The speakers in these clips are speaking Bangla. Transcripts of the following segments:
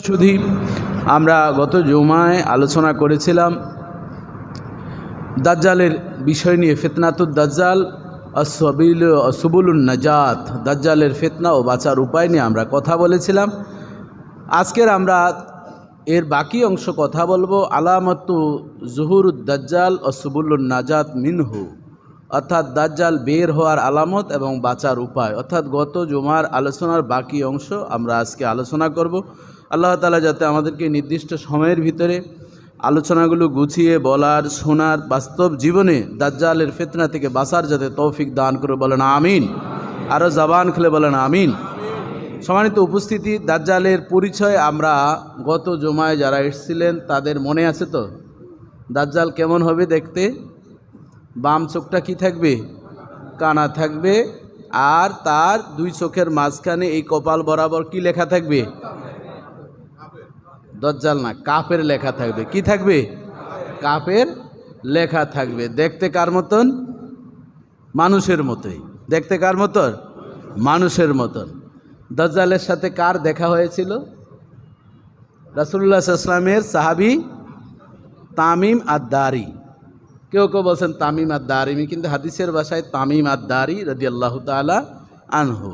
শুধু আমরা গত জুমায় আলোচনা করেছিলাম দাজ্জালের বিষয় নিয়ে, ফিতনাতুদ দাজ্জাল সুবুলুন নাজাত, দাজ্জালের ফিতনা ও বাঁচার উপায় নিয়ে আমরা কথা বলেছিলাম। আজকের আমরা এর বাকি অংশ কথা বলবো, আলামাতু জুহুরুদ দাজ্জাল ও সুবুলুন নাজাত মিনহু, অর্থাৎ দাজ্জাল বের হওয়ার আলামত এবং বাঁচার উপায়। অর্থাৎ গত জুমার আলোচনার বাকি অংশ আমরা আজকে আলোচনা করব। আল্লাহ তাআলা যাতে আমাদেরকে নির্দিষ্ট সময়ের ভিতরে আলোচনাগুলো গুছিয়ে বলার, শোনার, বাস্তব জীবনে দাজ্জালের ফিতনা থেকে বাঁচার যাতে তৌফিক দান করে, বলেন আমিন। আরও জবান খুলে বলেন আমিন। সম্মানিত উপস্থিতি, দাজ্জালের পরিচয় আমরা গত জুমায় যারা এসেছিলেন তাদের মনে আছে তো? দাজ্জাল কেমন হবে দেখতে? বাম চোখটা কি থাকবে? কানা থাকবে, আর তার দুই চোখের মাঝখানে এই কপাল বরাবর কি লেখা থাকবে? দাজ্জাল না, কাফের লেখা থাকবে। কি থাকবে? কাফের লেখা থাকবে। দেখতে কার মতন? মানুষের মতোই। দেখতে কার মতন? মানুষের মতন। দাজ্জালের সাথে কার দেখা হয়েছিল? রাসূলুল্লাহ সাল্লাল্লাহু আলাইহি ওয়াসাল্লামের সাহাবী তামিম আদ-দারি। কেউ কেউ বলছেন তামিম আদ-দারিমি, কিন্তু হাদিসের ভাষায় তামিম আদ-দারি রাদিয়াল্লাহু তাআলা আনহু।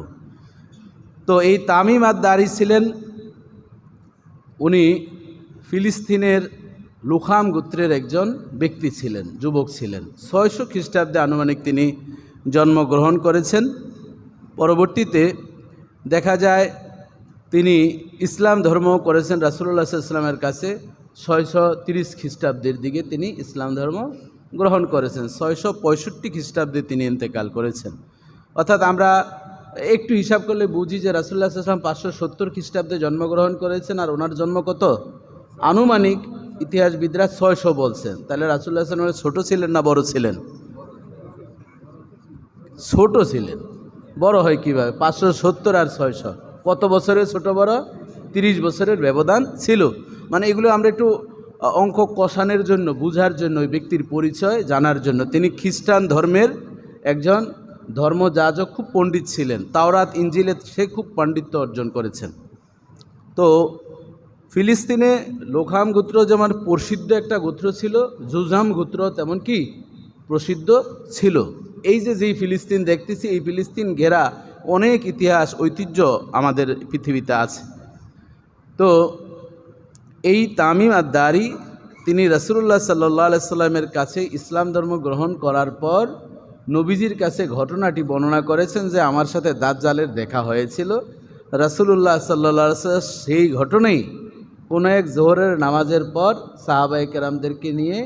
তো এই তামিম আদ-দারি ছিলেন, উনি ফিলিস্তিনের লুখাম গোত্রের একজন ব্যক্তি ছিলেন, যুবক ছিলেন। 600 খ্রিস্টাব্দে আনুমানিক তিনি জন্মগ্রহণ করেছেন। পরবর্তীতে দেখা যায় তিনি ইসলাম ধর্ম করেছেন রাসূলুল্লাহ সাল্লাল্লাহু আলাইহি ওয়াসাল্লামের কাছে 630 খ্রিস্টাব্দের দিকে তিনি ইসলাম ধর্ম গ্রহণ করেছেন। 665 খ্রিস্টাব্দে তিনি ইন্তেকাল করেছেন। অর্থাৎ আমরা একটু হিসাব করলে বুঝি যে রাসূলুল্লাহ সাল্লাল্লাহু আলাইহি ওয়াসাল্লাম 570 খ্রিস্টাব্দে জন্মগ্রহণ করেছেন, আর ওনার জন্ম কত? আনুমানিক ইতিহাসবিদরা 600 বলছেন। তাহলে রাসূলুল্লাহ সাল্লাল্লাহু আলাইহি ওয়াসাল্লাম ছোট ছিলেন না বড় ছিলেন? ছোট ছিলেন। বড় হয় কীভাবে? 570 আর 600 কত বছরের ছোট বড়? 30 বছরের ব্যবধান ছিল। মানে এগুলো আমরা একটু অঙ্ক কষানোর জন্য, বুঝার জন্য, ওই ব্যক্তির পরিচয় জানার জন্য। তিনি খ্রিস্টান ধর্মের একজন ধর্মযাজক, খুব পণ্ডিত ছিলেন। তাওরাত ইঞ্জিলে সে খুব পাণ্ডিত্য অর্জন করেছেন। তো ফিলিস্তিনে লোখাম গোত্র যেমন প্রসিদ্ধ একটা গোত্র ছিল, জুজাম গোত্র তেমন কি প্রসিদ্ধ ছিল। এই যেই ফিলিস্তিন দেখতেছি, এই ফিলিস্তিন ঘেরা অনেক ইতিহাস, ঐতিহ্য আমাদের পৃথিবীতে আছে। তো এই তামিম আদ-দারি তিনি রাসূলুল্লাহ সাল্লাল্লাহু আলাইহি ওয়াসাল্লামের কাছে ইসলাম ধর্ম গ্রহণ করার পর নবীজির কাছে ঘটনাটি বর্ণনা করেছেন যে আমার সাথে দাজ্জালের দেখা হয়েছিল। রাসূলুল্লাহ সাল্লাল্লাহু আলাইহি ওয়াসাল্লাম সেই ঘটনাই কোনো এক জোহরের নামাজের পর সাহাবায়ে কেরামদেরকে নিয়ে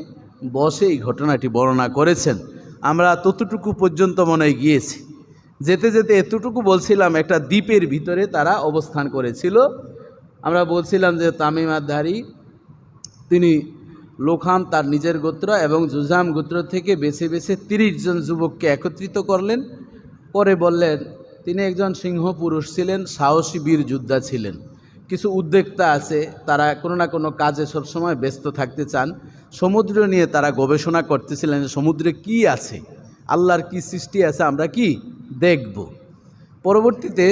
বসে এই ঘটনাটি বর্ণনা করেছেন। আমরা ততটুকু পর্যন্ত মনে গিয়েছি। যেতে যেতে এতটুকু বলছিলাম, একটা দ্বীপের ভিতরে তারা অবস্থান করেছিল। আমরা বলছিলাম যে তামিম আদ-দারি তিনি লোখাম তার নিজের গোত্র এবং জুজাম গোত্র থেকে বেছে বেছে 30 জন যুবককে একত্রিত করলেন। পরে বললেন তিনি একজন সিংহ পুরুষ ছিলেন, সাহসী বীর যোদ্ধা ছিলেন। কিছু উদ্যোক্তা আছে, তারা কোনো না কোনো কাজে সবসময় ব্যস্ত থাকতে চান। সমুদ্র নিয়ে তারা গবেষণা করতেছিলেন, সমুদ্রে কি আছে, আল্লাহর কি সৃষ্টি আছে, আমরা কি দেখব। পরবর্তীতে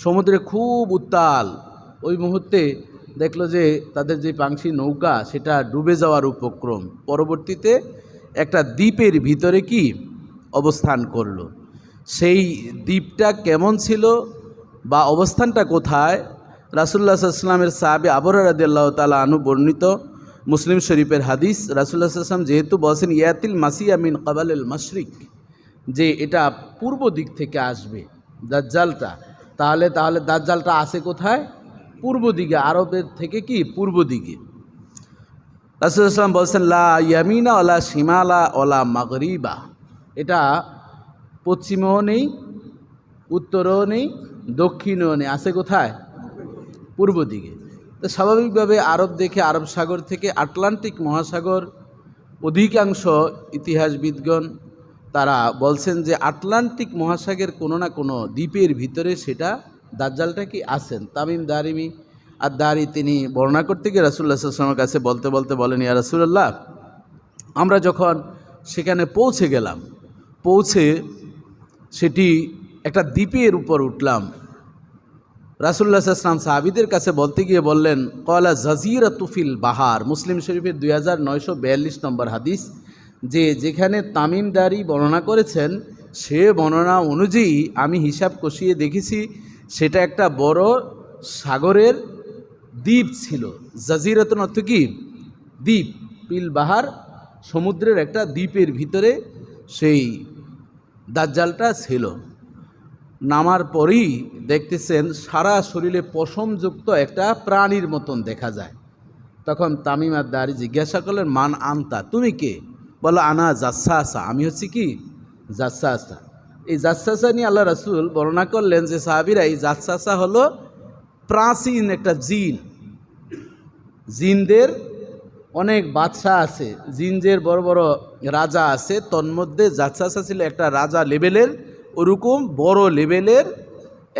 সমুদ্রে খুব উত্তাল। ওই মুহূর্তে দেখলো যে তাদের যে পাংশি নৌকা সেটা ডুবে যাওয়ার উপক্রম। পরবর্তীতে একটা দ্বীপের ভিতরে কি অবস্থান করলো। সেই দ্বীপটা কেমন ছিল বা অবস্থানটা কোথায়, রাসূলুল্লাহ সাল্লাল্লাহু আলাইহি ওয়াসাল্লামের সাহাবী আবু হুরায়রা রাদিয়াল্লাহু তাআলা আনহু বর্ণিত মুসলিম শরীফের হাদিস। রাসূলুল্লাহ সাল্লাল্লাহু আলাইহি ওয়াসাল্লাম যেহেতু বলছেন ইয়াতিল মাসিয়া মিন কাবালিল মাশরিক, যে এটা পূর্ব দিক থেকে আসবে দাজ্জালটা, তাহলে দাজ্জালটা আছে কোথায়? পূর্ব দিকে, আরবের থেকে কি পূর্ব দিকে। রাসূলুল্লাহ সাল্লাল্লাহু আলাইহি ওয়াসাল্লাম বলছেন লা ইয়ামিনা ওয়ালা শিমালা ওয়ালা মাগরিবা, এটা পশ্চিমেও নেই, উত্তরেও নেই, দক্ষিণেও নেই, আছে কোথায়? পূর্ব দিকে। তো স্বাভাবিকভাবে আরব দেখে আরব সাগর থেকে আটলান্টিক মহাসাগর, অধিকাংশ ইতিহাসবিদগণ তারা বলছেন যে আটলান্টিক মহাসাগরের কোনো না কোনো দ্বীপের ভিতরে সেটা দাজ্জালটা কি আছেন। তামিম দারিমি আদ-দারি তিনি বর্ণনা করতে গিয়ে রাসূলুল্লাহ সাল্লাল্লাহু আলাইহি ওয়াসাল্লামের কাছে বলতে বলতে বলেন, ইয়া রাসূলুল্লাহ, আমরা যখন সেখানে পৌঁছে গেলাম, পৌঁছে সেটি একটা দ্বীপের উপর উঠলাম, রাসূলুল্লাহ সাল্লাল্লাহু আলাইহি ওয়াসাল্লাম সাহাবীদের কাছে বলতে গিয়ে বললেন, ক্বালা জাযীরাতু ফিল বাহার, মুসলিম শরীফের 2942 নম্বর হাদিস, যে যেখানে তামিম দারি বর্ণনা করেছেন সে বর্ণনা অনুযায়ী আমি হিসাব কষিয়ে দেখেছি সেটা একটা বড় সাগরের দ্বীপ ছিল। জাজিরাতুন অর্থ কি? দ্বীপ। পিল বাহার, সমুদ্রের একটা দ্বীপের ভিতরে সেই দাজ্জালটা ছিল। নামার পরেই দেখতেছেন সারা শরীরে পশমযুক্ত একটা প্রাণীর মতন দেখা যায়। তখন তামিম আদ-দারি জিজ্ঞাসা করলেন, মান আনতা, তুমি কে? বলো, আনা জাসসাসা, আমি হচ্ছি কি? জাসসাসা। এই জাসসাসা নিয়ে আল্লাহ রাসূল বর্ণনা করলেন যে সাহাবীরা, এই জাসসাসা হলো প্রাচীন একটা জিন। জিনদের অনেক বাদশাহ আছে, জিনদের বড় বড় রাজা আছে, তন্মধ্যে জাসসাসা ছিল একটা রাজা লেভেলের, ওরকম বড় লেভেলের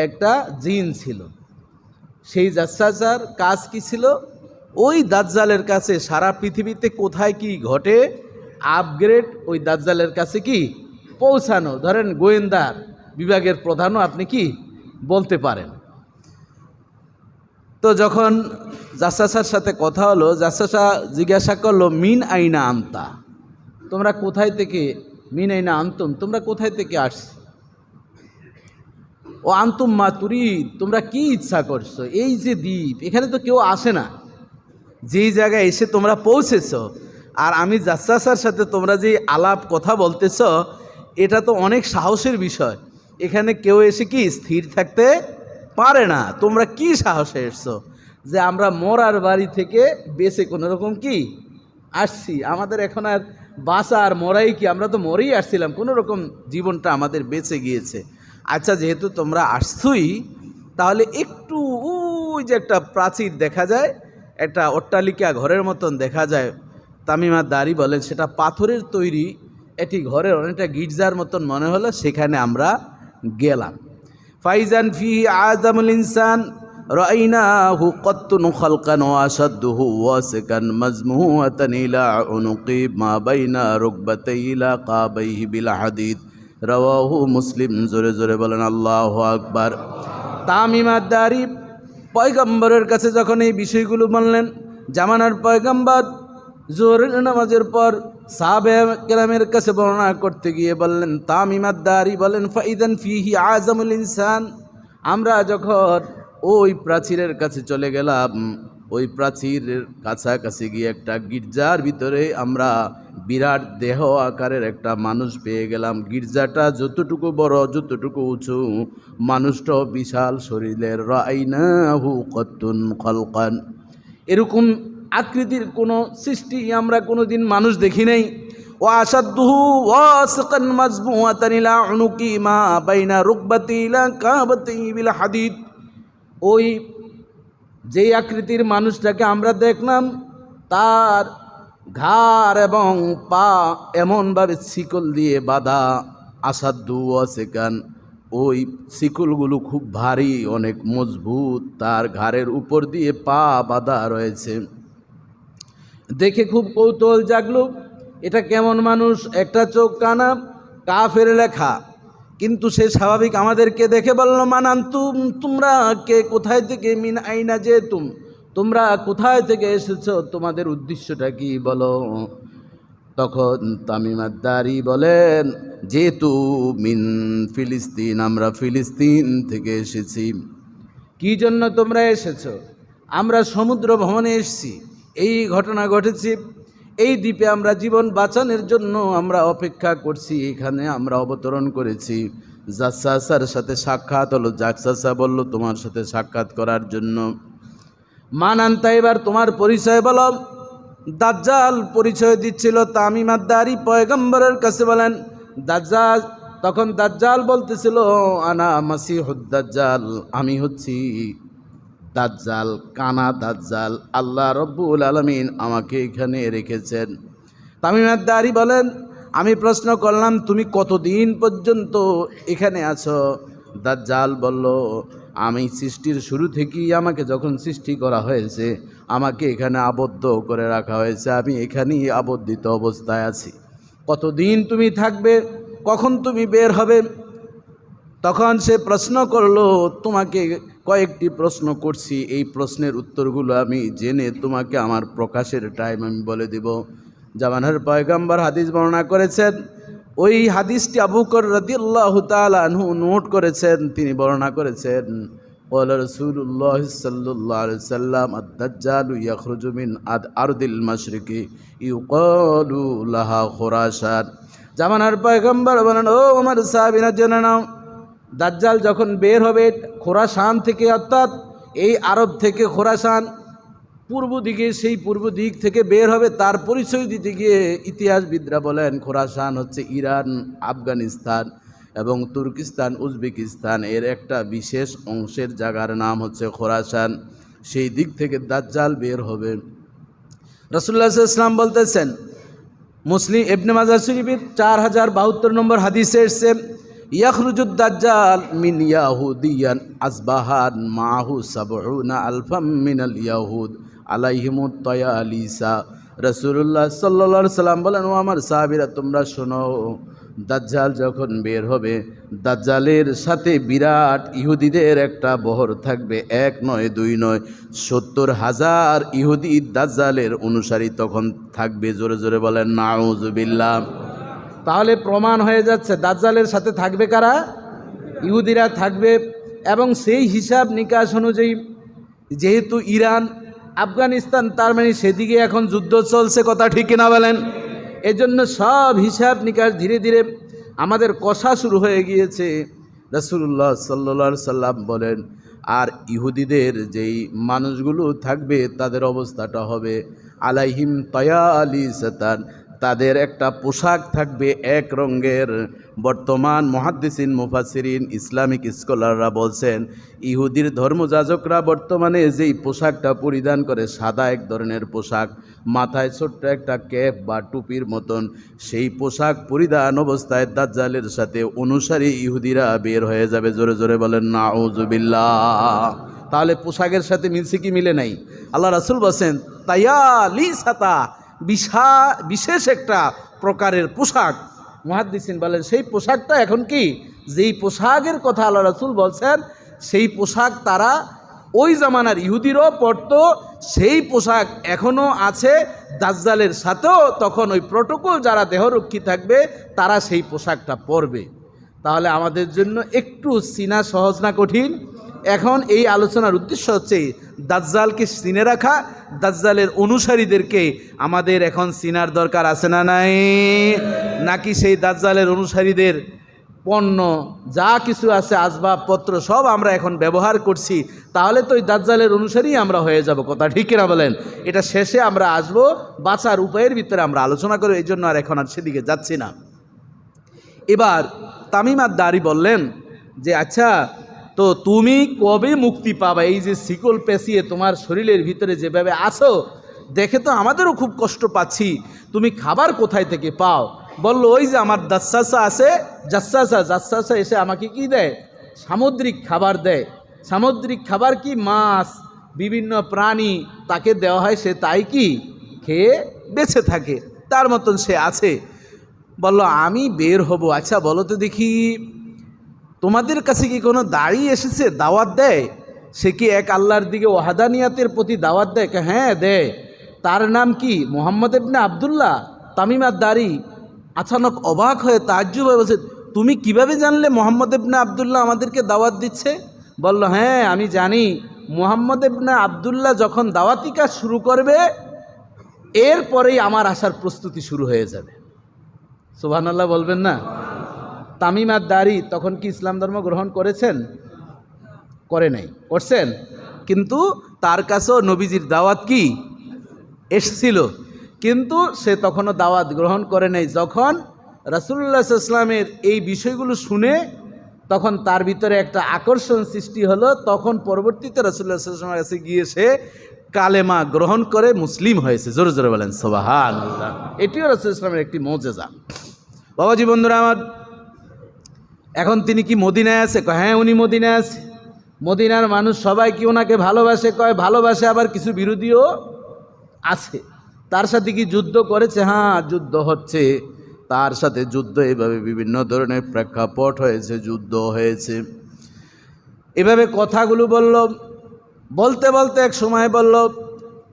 একটা জিন ছিল। সেই জাসসাসার কাজ কি ছিল? ওই দাজ্জালের কাছে সারা পৃথিবীতে কোথায় কি ঘটে আপগ্রেড ওই দাজ্জালের কাছে কি পৌঁছানো। ধরেন গোয়েন্দা বিভাগের প্রধানও আপনি কি বলতে পারেন। তো যখন জাসসাসার সাথে কথা হলো, জাসসাসা জিজ্ঞাসা করলো, মিন আইনা আনতা, তোমরা কোথায় থেকে, মিন আইনা আনতুম, তোমরা কোথায় থেকে আসছো? ও আনতুম মা তুরি, তোমরা কি ইচ্ছা করছো? এই যে দ্বীপ, এখানে তো কেউ আসে না, যেই জায়গায় এসে তোমরা পৌঁছেছ, আর আমি জাসসাসার সাথে তোমরা যে আলাপ কথা বলতেছ, এটা তো অনেক সাহসের বিষয়। এখানে কেউ এসে কি স্থির থাকতে পারে না। তোমরা কি সাহসে এসছো যে আমরা মরার বাড়ি থেকে বেঁচে কোনো রকম কি আসছি? আমাদের এখন আর বাঁচা আর মরাই কি, আমরা তো মরেই আসছিলাম, কোনো রকম জীবনটা আমাদের বেঁচে গিয়েছে। আচ্ছা, যেহেতু তোমরা আসছই, তাহলে একটু ওই যে একটা প্রাচীর দেখা যায়, একটা অট্টালিকা ঘরের মতন দেখা যায়। তামিম আদ-দারি বলেন সেটা পাথরের তৈরি, এটি ঘরের অনেকটা গির্জার মতন মনে হলো। সেখানে আমরা গেলাম। ফাইজান ফি আযামুল ইনসান রাআইনাহু কাত্তুন খালকান ওয়া আশাদ্দুহু ওয়াসিকান মাজমুআতান ইলা উনুকি মা বাইনা রুকবাতাই ইলা কাবাইহি বিল হাদিদ, রাওয়াহু মুসলিম। জোরে জোরে বলেন আল্লাহু আকবার। তামিম আদ-দারি পয়গম্বরের কাছে যখন এই বিষয়গুলো বললেন, জামানার পয়গম্বর জোহরের নামাজের পর সাহাবে কেরামের কাছে বর্ণনা করতে গিয়ে বললেন, তামিম আদ-দারি বলেন, ফাইদান ফিহি আযামুল ইনসান, আমরা যখন ওই প্রাচীরের কাছে চলে গেলাম, ওই প্রাচীরের কাছাকাছি গিয়ে একটা গির্জার ভিতরে আমরা বিরাট দেহ আকারের একটা মানুষ পেয়ে গেলাম। গির্জাটা যতটুকু বড়, যতটুকু উঁচু, মানুষটাও বিশাল শরীরের। রাআইনাহু কাত্তুন খালকান, এরকম আকৃতির কোনো সৃষ্টি আমরা কোনোদিন মানুষ দেখি নাই। ওয়া আশাদ্দুহু ওয়াসিকান মাজমুআতান ইলা উনুকি মা বাইনা রুকবাতি ইলা কাবাতি বিল হাদিদ, ওই যেই আকৃতির মানুষটাকে আমরা দেখলাম, তার ঘাড় এবং পা এমনভাবে শিকল দিয়ে বাঁধা। আসাদ্দু ওয়াসিকান, ওই শিকলগুলো খুব ভারী, অনেক মজবুত, তার ঘাড়ের উপর দিয়ে পা বাঁধা রয়েছে। দেখে খুব কৌতূহল জাগলো, এটা কেমন মানুষ? একটা চোখ কানা, কাফের লেখা, কিন্তু সে স্বাভাবিক আমাদেরকে দেখে বলল, মানান্তুম, তোমরা কে, কোথায় থেকে? মিন আইনা যে তোমরা কোথায় থেকে এসেছো, তোমাদের উদ্দেশ্যটা কি বলো? তখন তামিম আদ-দারি বলেন, যেহেতু মিন ফিলিস্তিন, আমরা ফিলিস্তিন থেকে এসেছি। কি জন্য তোমরা এসেছো? আমরা সমুদ্র ভ্রমণে এসেছি, এই ঘটনা ঘটেছে, এই দ্বীপে আমরা জীবন বাঁচানোর জন্য আমরা অপেক্ষা করছি, এখানে আমরা অবতরণ করেছি। জাসসাসার সাথে সাক্ষাৎ হলো। জাসসাসা বলল, তোমার সাথে সাক্ষাৎ করার জন্য। মান আনতা, এবার তোমার পরিচয় বলো। দাজ্জাল পরিচয় দিচ্ছিল তামিম আদ-দারি পয়গম্বরের কাছে বলেন দাজ্জাল। তখন দাজ্জাল বলতেছিল, আনা মাসিহুদ দাজ্জাল, আমি হচ্ছি দাজ্জাল, কানা দাজ্জাল। আল্লাহ রব্বুল আলামিন আমাকে এখানে রেখেছেন। তামিম আদ-দারি বলেন, আমি প্রশ্ন করলাম, তুমি কতদিন পর্যন্ত এখানে আছো? দাজ্জাল বলল, আমি সৃষ্টির শুরু থেকেই, আমাকে যখন সৃষ্টি করা হয়েছে আমাকে এখানে আবদ্ধ করে রাখা হয়েছে, আমি এখানেই আবদ্ধিত অবস্থায় আছি। কতদিন তুমি থাকবে, কখন তুমি বের হবে? তখন সে প্রশ্ন করলো, তোমাকে কয়েকটি প্রশ্ন করছি, এই প্রশ্নের উত্তরগুলো আমি জেনে তোমাকে আমার প্রকাশের টাইম আমি বলে দিব। জামানার পয়গম্বর হাদিস বর্ণনা করেছেন, ওই হাদিসটি আবু বকর রাদিয়াল্লাহু তাআলা আনহু নোট করেছেন। তিনি বর্ণনা করেছেন, ক্বালা রাসূলুল্লাহ সাল্লাল্লাহু আলাইহি ওয়াসাল্লাম আদ-দাজ্জালু ইয়াখরুজু মিন আরদিল মাশরিকি ইউকালু লাহা খুরাসান। জামানার পয়গম্বর বলেন, ও আমার সাহাবীরা জেনে নাও, দাজ্জাল যখন বের হবে খোরাসান থেকে, অর্থাৎ এই আরব থেকে খোরাসান পূর্ব দিকে, সেই পূর্ব দিক থেকে বের হবে। তার পরিচয় দিতে গিয়ে ইতিহাসবিদরা বলেন খোরাসান হচ্ছে ইরান, আফগানিস্তান এবং তুর্কিস্তান, উজবেকিস্তান এর একটা বিশেষ অংশের জায়গার নাম হচ্ছে খোরাসান। সেই দিক থেকে দাজ্জাল বের হবে। রাসূলুল্লাহ সাল্লাল্লাহু আলাইহি ওয়াসাল্লাম বলতেছেন, মুসলিম ইবনে মাজাহ শরীফের 4072 নম্বর হাদিসে এসেছে, ইয়াখরুজুদ দাজ্জাল মিন ইয়াহুদিয়ান আসবাহান মাহু সাবউনা আলফাম মিনাল ইয়াহুদ আলাইহিমুত তায়ালিসা। রাসূলুল্লাহ সাল্লাল্লাহু আলাইহি সাল্লাম বলেন, ও আমার সাহাবীরা তোমরা শোনো, দাজ্জাল যখন বের হবে, দাজ্জালের সাথে বিরাট ইহুদিদের একটা বহর থাকবে, এক নয় দুই নয়, 70,000 ইহুদি দাজ্জালের অনুসারী তখন থাকবে। জোরে জোরে বলেন নাউজুবিল্লাহ। তাহলে প্রমাণ হয়ে যাচ্ছে দাজ্জালের সাথে থাকবে কারা? ইহুদিরা থাকবে। এবং সেই হিসাব নিকাশ অনুযায়ী যেহেতু ইরান, আফগানিস্তান, তার মানে সেদিকে এখন যুদ্ধ চলছে, কথা ঠিক কিনা বলেন? এজন্য সব হিসাব নিকাশ ধীরে ধীরে আমাদের কষা শুরু হয়ে গিয়েছে। রাসূলুল্লাহ সাল্লাল্লাহু আলাইহি সাল্লাম বলেন, আর ইহুদিদের যেই মানুষগুলো থাকবে তাদের অবস্থাটা হবে আলাইহিম তায়ালিসাতান, তাদের একটা পোশাক থাকবে এক রঙের। বর্তমান মুহাদ্দিসিন, মুফাসসিরিন, ইসলামিক স্কলাররা বলছেন, ইহুদির ধর্মযাজকরা বর্তমানে যেই পোশাকটা পরিধান করে সাদা এক ধরনের পোশাক, মাথায় ছোট্ট একটা ক্যাপ বা টুপির মতন, সেই পোশাক পরিধান অবস্থায় দাজ্জালের সাথে অনুসারী ইহুদিরা বের হয়ে যাবে। জোরে জোরে বলেন নাউজুবিল্লাহ। তাহলে পোশাকের সাথে মিলছে কি মিলে নাই? আল্লাহ রাসূল বলেন তায়ালিসাতা, বিশেষ একটা প্রকারের পোশাক। মুহাদ্দিসিন বলেন সেই পোশাকটা এখন কি, যেই পোশাকের কথা আল্লাহ রাসূল বলছেন, সেই পোশাক তারা ওই জামানার ইহুদিরও পরতো, সেই পোশাক এখনও আছে দাজ্জালের সাথেও। তখন ওই প্রটোকল যারা দেহরক্ষী থাকবে তারা সেই পোশাকটা পরবে। তাহলে আমাদের জন্য একটু চিনা সহজ না কঠিন? এখন এই আলোচনার উদ্দেশ্য হচ্ছে দাজ্জালকে চিনে রাখা, দাজ্জালের অনুসারীদেরকে আমাদের এখন চিনার দরকার আছে না নাই? নাকি সেই দাজ্জালের অনুসারীদের পণ্য যা কিছু আছে, আসবাবপত্র সব আমরা এখন ব্যবহার করছি, তাহলে তো ওই দাজ্জালের অনুসারী আমরা হয়ে যাব, কথা ঠিক কিনা বলেন? এটা শেষে আমরা আসব, বাঁচার উপায়ের ভিতরে আমরা আলোচনা করব, এই জন্য আর এখন আর সেদিকে যাচ্ছি না। এবার তামিম আদ-দারি বললেন যে, আচ্ছা তো তুমি কবে মুক্তি পাবা? এই যে শিকল পেঁচিয়ে তোমার শরীরের ভিতরে যেভাবে আছো, দেখে তো আমাদেরও খুব কষ্ট পাচ্ছি, তুমি খাবার কোথায় থেকে পাও? বলল, ওই যে আমার জাসসাসা আছে, জাসসাসা এসে আমাকে কি দেয়? সামুদ্রিক খাবার দেয়। সামুদ্রিক খাবার কি? মাছ, বিভিন্ন প্রাণী তাকে দেওয়া হয়, সে তাই কি খেয়ে বেঁচে থাকে, তার মতন সে আছে। বলল, আমি বের হব। আচ্ছা বলো তো দেখি, তোমাদের কাছে কি কোনো দাড়ি এসেছে, দাওয়াত দেয়? সে কি এক আল্লাহর দিকে ওয়াহাদানিয়াতের প্রতি দাওয়াত দেয়? হ্যাঁ দেয়। তার নাম কি? মুহাম্মদ ইবনে আব্দুল্লাহ। তামিম আদ-দারি আচানক অবাক হয়ে তাজ্জুব হয়ে বলছে, তুমি কিভাবে জানলে মুহাম্মদ ইবনে আব্দুল্লাহ আমাদেরকে দাওয়াত দিচ্ছে? বলল, হ্যাঁ আমি জানি, মুহাম্মদ ইবনে আব্দুল্লাহ যখন দাওয়াতি কাজ শুরু করবে, এরপরেই আমার আসার প্রস্তুতি শুরু হয়ে যাবে। সুবহানাল্লাহ বলবেন না? তামিম আদ-দারি তখন কি ইসলাম ধর্ম গ্রহণ করেছেন? করে নাই। করছেন? কিন্তু তার কাছেও নবীজির দাওয়াত কি এসেছিল, কিন্তু সে তখনও দাওয়াত গ্রহণ করে নাই। যখন রাসূলুল্লাহ সাল্লাল্লাহু আলাইহি ওয়াসাল্লামের এই বিষয়গুলো শুনে তখন তার ভিতরে একটা আকর্ষণ সৃষ্টি হলো। তখন পরবর্তীতে রাসূলুল্লাহ সাল্লাল্লাহু আলাইহি ওয়াসাল্লামের কাছে গিয়ে সে কালেমা গ্রহণ করে মুসলিম হয়েছে। জোরে জোরে বলেন সুবহানাল্লাহ। এটিও রাসূলুল্লাহ সাল্লাল্লাহু আলাইহি ওয়াসাল্লামের একটি মুজিজা। বাবাজি বন্ধুরা আমার, এখন তিনি কি মদিনায় আছে? হ্যাঁ উনি মদিনায় আছে। মদিনার মানুষ সবাই কি ওনাকে ভালোবাসে? কয় ভালোবাসে, আবার কিছু বিরোধীও আছে। তার সাথে কি যুদ্ধ করেছে? হ্যাঁ যুদ্ধ হচ্ছে। তার সাথে যুদ্ধ, এভাবে বিভিন্ন ধরনের প্রেক্ষাপট হয়েছে, যুদ্ধ হয়েছে। এভাবে কথাগুলো বলল, বলতে বলতে এক সময় বলল,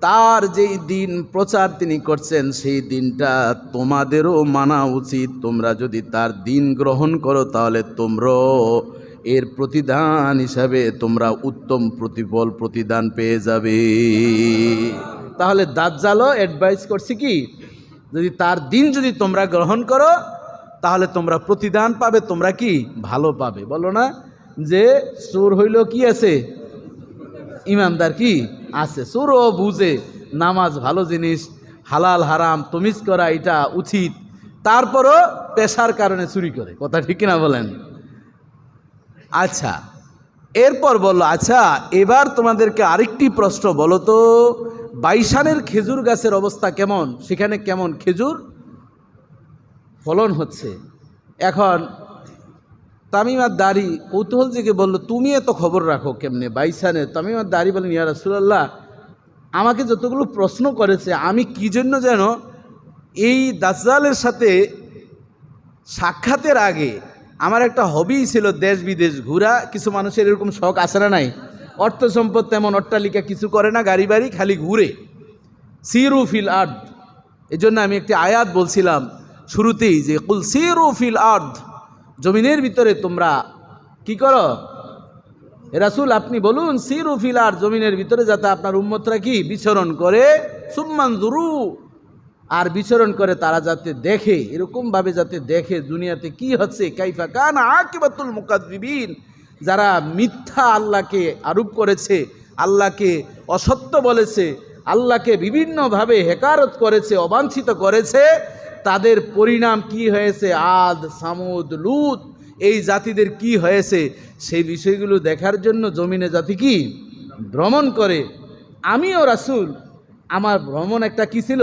তার যেই দিন প্রচার তিনি করছেন সেই দিনটা তোমাদেরও মানা উচিত। তোমরা যদি তার দিন গ্রহণ করো তাহলে তোমরাও এর প্রতিদান হিসাবে তোমরা উত্তম প্রতিফল প্রতিদান পেয়ে যাবে। তাহলে দাজ্জালও অ্যাডভাইস করছি কি, যদি তার দিন যদি তোমরা গ্রহণ করো তাহলে তোমরা প্রতিদান পাবে, তোমরা কি ভালো পাবে। বলো না যে চোর হইল কি আছে, ইমানদার কি আছে। চোরও বুঝে নামাজ ভালো জিনিস, হালাল হারাম তমিজ করা এটা উচিত, তারপরও পেশার কারণে চুরি করে। কথা ঠিক কিনা বলেন? আচ্ছা, এরপর বলল, আচ্ছা এবার তোমাদেরকে আরেকটি প্রশ্ন বলো তো, বাইশানের খেজুর গাছের অবস্থা কেমন, সেখানে কেমন খেজুর ফলন হচ্ছে। এখন তামিমার দাড়ি কৌতূহল থেকে বলল, তুমি এত খবর রাখো কেমনে বাইশানের? তামিমার দাড়ি বলেন, ইয়া রাসূলুল্লাহ, আমাকে যতগুলো প্রশ্ন করেছে আমি কি জন্য যেন এই দাজ্জালের সাথে সাক্ষাতের আগে আমার একটা হবি ছিল দেশ বিদেশ ঘোরা। কিছু মানুষের এরকম শখ আছে না নাই? অর্থ সম্পদ তেমন অট্টালিকা কিছু করে না, গাড়ি বাড়ি খালি ঘুরে, সিরু ফিল আর্দ। এই জন্য আমি একটি আয়াত বলছিলাম শুরুতেই যে কুল সিরু ফিল আর্দ, জমিনের ভিতরে তোমরা কি করো। রাসূল আপনি বলুন সিরু ফিল আর্দ, জমিনের ভিতরে যাতে আপনার উম্মতরা কি বিচরণ করে, সুম্মানজুরু, আর বিচরণ করে তারা যাতে দেখে, এরকমভাবে যাতে দেখে দুনিয়াতে কি হচ্ছে, কাইফা কানা আকিবাতুল মুকাদ্দিবিন, যারা মিথ্যা আল্লাহকে আরোপ করেছে, আল্লাহকে অসত্য বলেছে, আল্লাহকে বিভিন্নভাবে হেকারত করেছে, অবাঞ্ছিত করেছে, তাদের পরিণাম কি হয়েছে, আদ সামুদ লুত এই জাতিদের কি হয়েছে, সেই বিষয়গুলো দেখার জন্য জমিনে জাতি কি ভ্রমণ করে। আমিও রাসূল, আমার ভ্রমণ একটা কি ছিল,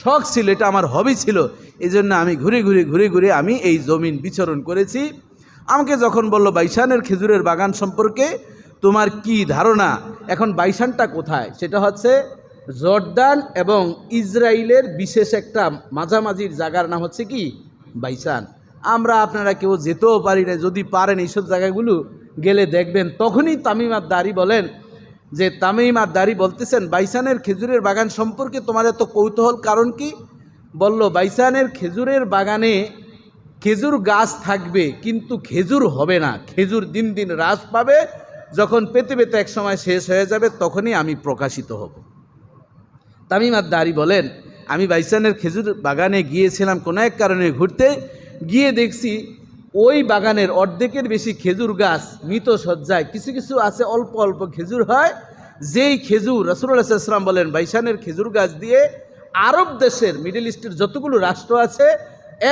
শখ ছিল, এটা আমার হবি ছিল। এই জন্য আমি ঘুরে ঘুরে আমি এই জমিন বিচরণ করেছি। আমাকে যখন বলল বাইশানের খেজুরের বাগান সম্পর্কে তোমার কি ধারণা, এখন বাইশানটা কোথায়, সেটা হচ্ছে জর্দান এবং ইসরায়েলের বিশেষ একটা মাঝামাঝির জায়গার নাম হচ্ছে কি বাইশান। আমরা আপনারা কেউ যেতেও পারি না, যদি পারেন এইসব জায়গাগুলো গেলে দেখবেন। তখনই তামিমার দাড়ি বলেন যে, তামিমার দাড়ি বলতেছেন বাইশানের খেজুরের বাগান সম্পর্কে তোমার এত কৌতূহল কারণ কি? বলল, বাইশানের খেজুরের বাগানে খেজুর গাছ থাকবে কিন্তু খেজুর হবে না, খেজুর দিন দিন হ্রাস পাবে, যখন পেতে পেতে এক সময় শেষ হয়ে যাবে তখনই আমি প্রকাশিত হব। তামিমার দাড়ি বলেন, আমি বাইশানের খেজুর বাগানে গিয়েছিলাম কোনো এক কারণে ঘুরতে গিয়ে, দেখছি ওই বাগানের অর্ধেকের বেশি খেজুর গাছ মৃত সজ্জায়, কিছু কিছু আছে অল্প অল্প খেজুর হয়, যেই খেজুর রাসূলুল্লাহ সাল্লাল্লাহু আলাইহি ওয়াসাল্লাম বলেন বাইশানের খেজুর গাছ দিয়ে আরব দেশের, মিডল ইস্টের যতগুলো রাষ্ট্র আছে,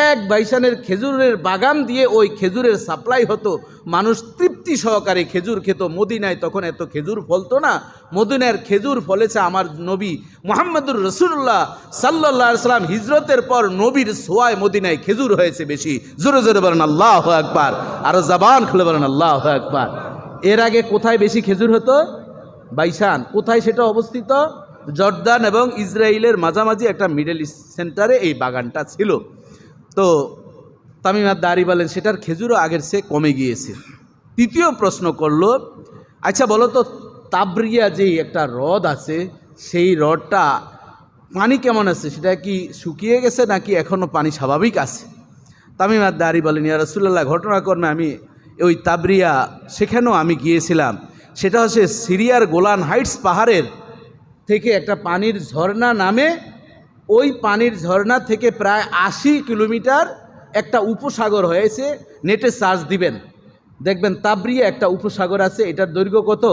এক বাইশানের খেজুরের বাগান দিয়ে ওই খেজুরের সাপ্লাই হতো, মানুষ তৃপ্তি সহকারে খেজুর খেত। মদিনায় তখন এত খেজুর ফলতো না, মদিনার খেজুর ফলেছে আমার নবী মুহাম্মদুর রাসূলুল্লাহ সাল্লাল্লাহু আলাইহি ওয়াসাল্লাম হিজরতের পর নবীর ছোঁয়ায় মদিনায় খেজুর হয়েছে বেশি। জোরে জোরে বলেন আল্লাহু আকবার, আর জবান খুলে বলেন আল্লাহু আকবার। এর আগে কোথায় বেশি খেজুর হতো? বাইশান। কোথায় সেটা অবস্থিত? জর্দান এবং ইসরায়েলের মাঝামাঝি একটা মিডল ইস্ট সেন্টারে এই বাগানটা ছিল। তো তামিমার দাড়ি বলেন সেটার খেজুরও আগের চেয়ে কমে গিয়েছে। তৃতীয় প্রশ্ন করল, আচ্ছা বলো তো তাবরিয়া যেই একটা হ্রদ আছে সেই হ্রদটা পানি কেমন আছে, সেটা কি শুকিয়ে গেছে নাকি এখনও পানি স্বাভাবিক আছে? তামিমার দাড়ি বলেন, ইয়া রাসূলুল্লাহ, ঘটনাক্রমে আমি ওই তাবরিয়া সেখানেও আমি গিয়েছিলাম। সেটা হচ্ছে সিরিয়ার গোলান হাইটস পাহাড়ের থেকে একটা পানির ঝর্ণা নামে, ওই পানির ঝর্ণা থেকে প্রায় 80 কিলোমিটার একটা উপসাগর হয়েছে। নেটে সার্চ দিবেন দেখবেন তাবরিয়া একটা উপসাগর আছে, এটার দৈর্ঘ্য কত?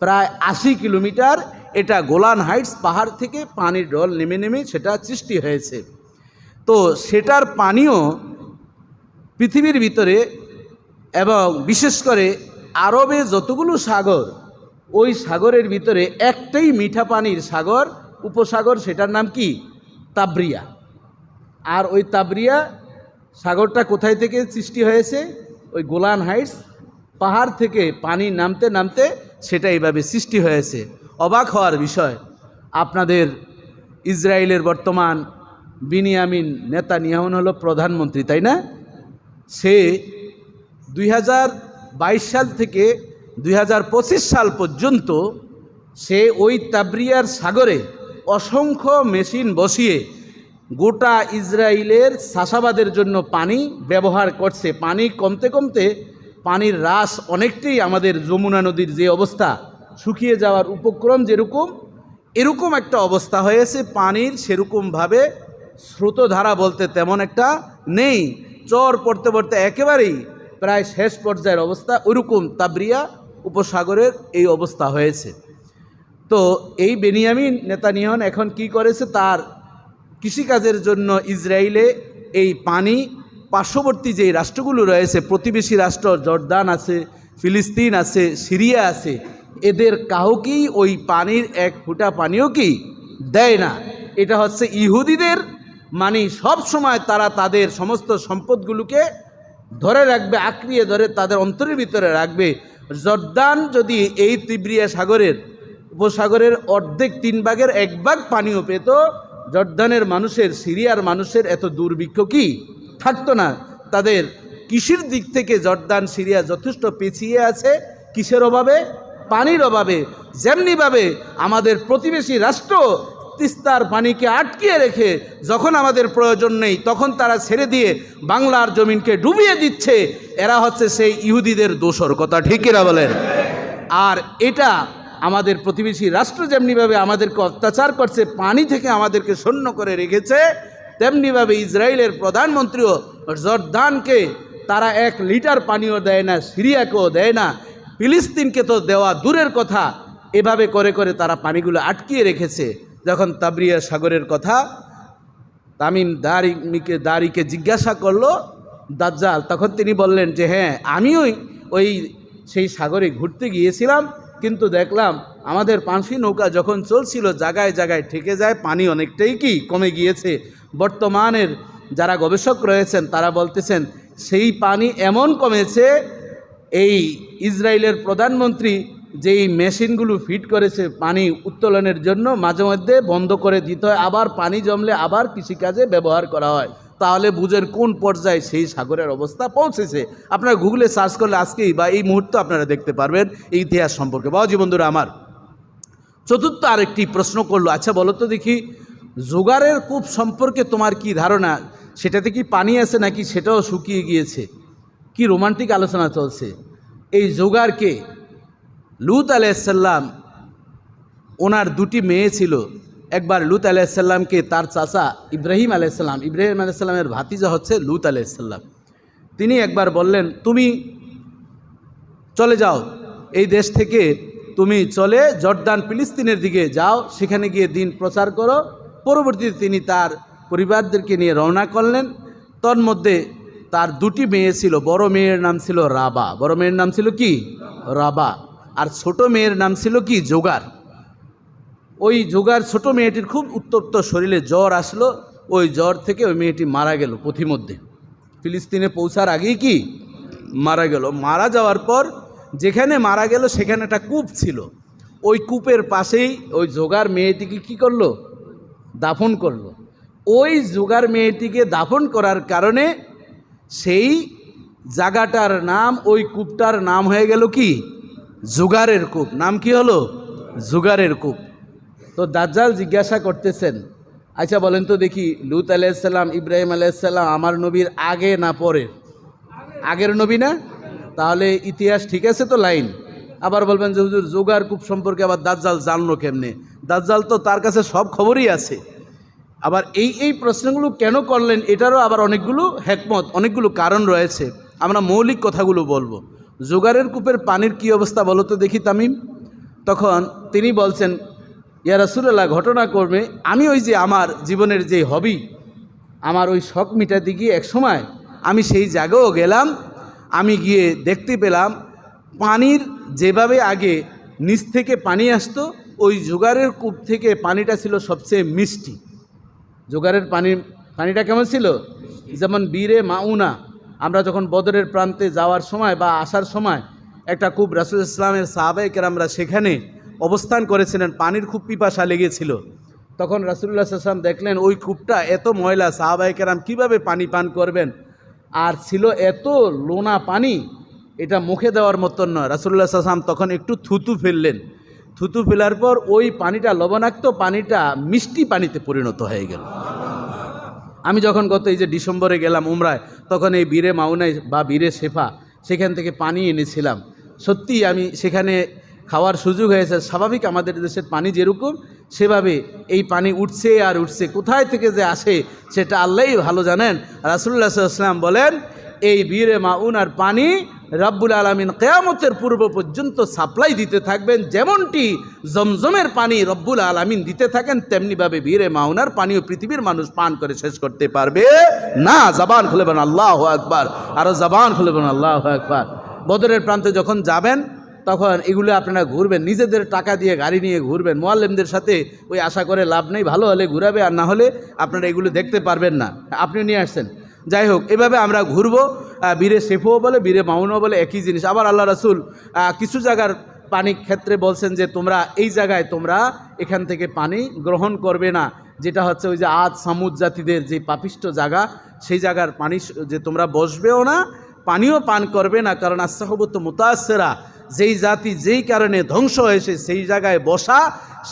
প্রায় 80 কিলোমিটার। এটা গোলান হাইটস পাহাড় থেকে পানির ঢল নেমে নেমে সেটা সৃষ্টি হয়েছে। তো সেটার পানিও পৃথিবীর ভিতরে এবং বিশেষ করে আরবে যতগুলো সাগর, ওই সাগরের ভিতরে একটাই মিঠা পানির সাগর, উপসাগর, সেটার নাম কি? তাবরিয়া। আর ওই তাবরিয়া সাগরটা কোথায় থেকে সৃষ্টি হয়েছে? ওই গোলান হাইটস পাহাড় থেকে পানি নামতে নামতে সেটা এইভাবে সৃষ্টি হয়েছে। অবাক হওয়ার বিষয়, আপনাদের ইসরায়েলের বর্তমান বিনিয়ামিন নেতানিয়াহু হলো প্রধানমন্ত্রী, তাই না? সে 2022 সাল থেকে 2025 সাল পর্যন্ত সে ওই তাবরিয়ার সাগরে অসংখ্য মেশিন বসিয়ে গোটা ইসরায়েলের চাষাবাদের জন্য পানি ব্যবহার করছে। পানি কমতে কমতে পানির হ্রাস অনেকটাই, আমাদের যমুনা নদীর যে অবস্থা, শুকিয়ে যাওয়ার উপক্রম যেরকম, এরকম একটা অবস্থা হয়েছে। পানির সেরকমভাবে স্রোতধারা বলতে তেমন একটা নেই, চর পড়তে পড়তে একেবারেই প্রায় শেষ পর্যায়ের অবস্থা। ওইরকম তাবরিয়া উপসাগরের এই অবস্থা হয়েছে। তো এই বেনিয়ামিন নেতানিয়াহু এখন কি করেছে, তার কৃষিকাজের জন্য ইসরায়েলে এই পানি পার্শ্ববর্তী যেই রাষ্ট্রগুলো রয়েছে, প্রতিবেশী রাষ্ট্র জর্দান আছে, ফিলিস্তিন আছে, সিরিয়া আছে, এদের কাউকেই ওই পানির এক ফোঁটা পানিও কি দেয় না। এটা হচ্ছে ইহুদিদের মানে সব সময় তারা তাদের সমস্ত সম্পদগুলোকে ধরে রাখবে, আঁকড়িয়ে ধরে তাদের অন্তরের ভিতরে রাখবে। জর্দান যদি এই তিব্রিয়া সাগরের উপসাগরের অর্ধেক 3 ভাগের 1 ভাগ পানিও পেত, জর্দানের মানুষের, সিরিয়ার মানুষের এত দুর্ভিক্ষ কি থাকতো না। তাদের কৃষির দিক থেকে জর্দান সিরিয়া যথেষ্ট পিছিয়ে আছে। কিসের অভাবে? পানির অভাবে। যেমনিভাবে আমাদের প্রতিবেশী রাষ্ট্র তিস্তার পানিকে আটকিয়ে রেখে যখন আমাদের প্রয়োজন নেই তখন তারা ছেড়ে দিয়ে বাংলার জমিনকে ডুবিয়ে দিচ্ছে, এরা হচ্ছে সেই ইহুদিদের দোসর। কথা ঠিক কিনা বলেন? আর এটা আমাদের প্রতিবেশী রাষ্ট্র যেমনিভাবে আমাদেরকে অত্যাচার করছে, পানি থেকে আমাদেরকে শূন্য করে রেখেছে, তেমনিভাবে ইসরায়েলের প্রধানমন্ত্রীও জর্দানকে তারা 1 লিটার পানিও দেয় না, সিরিয়াকেও দেয় না, ফিলিস্তিনকে তো দেওয়া দূরের কথা। এভাবে করে করে তারা পানিগুলো আটকিয়ে রেখেছে। যখন তাবরিয়া সাগরের কথা তামিম দারিকে জিজ্ঞাসা করলো দাজ্জাল, তখন তিনি বললেন যে হ্যাঁ, আমিও ওই সেই সাগরে ঘুরতে গিয়েছিলাম, কিন্তু দেখলাম আমাদের পানসি নৌকা যখন চলছিল জায়গায় জায়গায় ঠেকে যায়, পানি অনেকটাই কি কমে গিয়েছে। বর্তমানের যারা গবেষক রয়েছেন তারা বলতেছেন সেই পানি এমন কমেছে, এই ইসরায়েলের প্রধানমন্ত্রী যেই মেশিনগুলো ফিট করেছে পানি উত্তোলনের জন্য, মাঝে মধ্যে বন্ধ করে দিতে হয়, আবার পানি জমলে আবার কৃষিকাজে ব্যবহার করা হয়। তাহলে বুঝেন কোন পর্যায়ে সেই সাগরের অবস্থা পৌঁছেছে। আপনারা গুগলে সার্চ করলে আজকেই বা এই মুহূর্তে আপনারা দেখতে পারবেন এই ইতিহাস সম্পর্কে। বাবাজি বন্ধুরা আমার, চতুর্থ আরেকটি প্রশ্ন করলো, আচ্ছা বলো তো দেখি, জোগাড়ের কূপ সম্পর্কে তোমার কি ধারণা? সেটাতে কি পানি আছে নাকি সেটাও শুকিয়ে গিয়েছে? কি রোমান্টিক আলোচনা চলছে। এই জোগাড়কে লূত আলাইহিসসালাম, ওনার 2টি মেয়ে ছিল। একবার লূত আলাইহিসসালামকে তার চাচা ইব্রাহিম আলাইহিসসালামের ভাতিজা হচ্ছে লূত আলাইহিসসালাম, তিনি একবার বললেন তুমি চলে যাও এই দেশ থেকে, তুমি চলে জর্দান ফিলিস্তিনের দিকে যাও, সেখানে গিয়ে দিন প্রচার করো। পরবর্তীতে তিনি তার পরিবারদেরকে নিয়ে রওনা করলেন। তন্মধ্যে তার 2টি মেয়ে ছিল। বড় মেয়ের নাম ছিল রাবা, বড় মেয়ের নাম ছিল কি রাবা, আর ছোট মেয়ের নাম ছিল কি জোগাড়। ওই জোগাড় ছোট মেয়েটির খুব উত্তপ্ত শরীরে জ্বর আসলো, ওই জ্বর থেকে ওই মেয়েটি মারা গেল পথিমধ্যে, ফিলিস্তিনে পৌঁছার আগেই কি মারা গেল। মারা যাওয়ার পর যেখানে মারা গেল সেখানে একটা কূপ ছিল, ওই কূপের পাশেই ওই জোগাড় মেয়েটিকে কি করলো, দাফন করলো। ওই জোগাড় মেয়েটিকে দাফন করার কারণে সেই জায়গাটার নাম, ওই কূপটার নাম হয়ে গেল কি জোগাড়ের কূপ। নাম কি হলো? জোগাড়ের কূপ। তো দাজ্জাল জিজ্ঞাসা করতেছেন, আচ্ছা বলেন তো দেখি, লূত আলাইহিসসালাম, ইব্রাহিম আলাইহিসসালাম আমার নবীর আগে না পরে? আগের নবী না? তাহলে ইতিহাস ঠিক আছে তো লাইন। আবার বলবেন যে হুজুর জোগাড় কূপ সম্পর্কে আবার দাজ্জাল জানলো কেমনে? দাজ্জাল তো তার কাছে সব খবরই আছে। আবার এই প্রশ্নগুলো কেন করলেন এটারও আবার অনেকগুলো হিকমত, অনেকগুলো কারণ রয়েছে। আমরা মৌলিক কথাগুলো বলবো। জোগাড়ের কূপের পানির কি অবস্থা বলো তো দেখি তামিম। তখন তিনি বলছেন, ইয়া রাসূলুল্লাহ, ঘটনাক্রমে আমি ওই যে আমার জীবনের যে হবি, আমার ওই শখ মিটাতে গিয়ে এক সময় আমি সেই জায়গাও গেলাম। আমি গিয়ে দেখতে পেলাম পানির যেভাবে আগে নিচ থেকে পানি আসতো, ওই জোগাড়ের কূপ থেকে পানিটা ছিল সবচেয়ে মিষ্টি। জোগাড়ের পানিটা কেমন ছিল? যেমন বীরে মাউনা, আমরা যখন বদরের প্রান্তে যাওয়ার সময় বা আসার সময় একটা কূপ, রাসূলুল্লাহ সাল্লাল্লাহু আলাইহি ওয়াসাল্লামের সাহাবায়ে কেরামরা সেখানে অবস্থান করেছিলেন, পানির খুব পিপাসা লেগেছিল। তখন রাসূলুল্লাহ সাল্লাল্লাহু আলাইহি ওয়াসাল্লাম দেখলেন ওই কূপটা এত ময়লা, সাহাবায়ে কেরাম কীভাবে পানি পান করবেন, আর ছিল এত লোনা পানি, এটা মুখে দেওয়ার মতন নয়। রাসূলুল্লাহ সাল্লাল্লাহু আলাইহি ওয়াসাল্লাম তখন একটু থুতু ফেললেন। থুতু ফেলার পর ওই পানিটা, লবণাক্ত পানিটা মিষ্টি পানিতে পরিণত হয়ে গেল। আমি যখন গত এই যে ডিসেম্বরে গেলাম উমরায়, তখন এই বীরে মাউনায় বা বীরে শেফা সেখান থেকে পানি এনেছিলাম। সত্যি আমি সেখানে খাওয়ার সুযোগ হয়েছে। স্বাভাবিক আমাদের দেশের পানি যেরকম, সেভাবে এই পানি উঠছে আর উঠছে। কোথায় থেকে যে আসে সেটা আল্লাহই ভালো জানেন। রাসূলুল্লাহ সাল্লাল্লাহু আলাইহি ওয়াসাল্লাম বলেন, এই বীরে মাউনার পানি রব্বুল আলামিন কিয়ামতের পূর্ব পর্যন্ত সাপ্লাই দিতে থাকবেন। যেমনটি জমজমের পানি রব্বুল আলামিন দিতে থাকেন, তেমনিভাবে বীরে মাউনার পানিও পৃথিবীর মানুষ পান করে শেষ করতে পারবে না। জবান খুলে বলেন আল্লাহু আকবার, আরও জবান খুলে বলেন আল্লাহু আকবার। বদরের প্রান্তে যখন যাবেন তখন এগুলো আপনারা ঘুরবেন, নিজেদের টাকা দিয়ে গাড়ি নিয়ে ঘুরবেন। মুআল্লিমদের সাথে ওই আশা করে লাভ নেই, ভালো হলে ঘুরাবে, আর না হলে আপনারা এগুলো দেখতে পারবেন না। আপনি নিয়ে আসছেন, যাই হোক, এভাবে আমরা ঘুরবো। বীরে শেফও বলে, বীরে মাউনও বলে, একই জিনিস। আবার আল্লাহ রাসূল কিছু জায়গার পানি ক্ষেত্রে বলছেন যে তোমরা এই জায়গায় তোমরা এখান থেকে পানি গ্রহণ করবে না, যেটা হচ্ছে ওই যে আদ সামুদ জাতিদের যে পাপিষ্ট জায়গা, সেই জায়গার পানি যে তোমরা বসবেও না, পানিও পান করবে না। কারণ আসসাহবত মুতাসসিরা, যেই জাতি যেই কারণে ধ্বংস হয়েছে সেই জায়গায় বসা,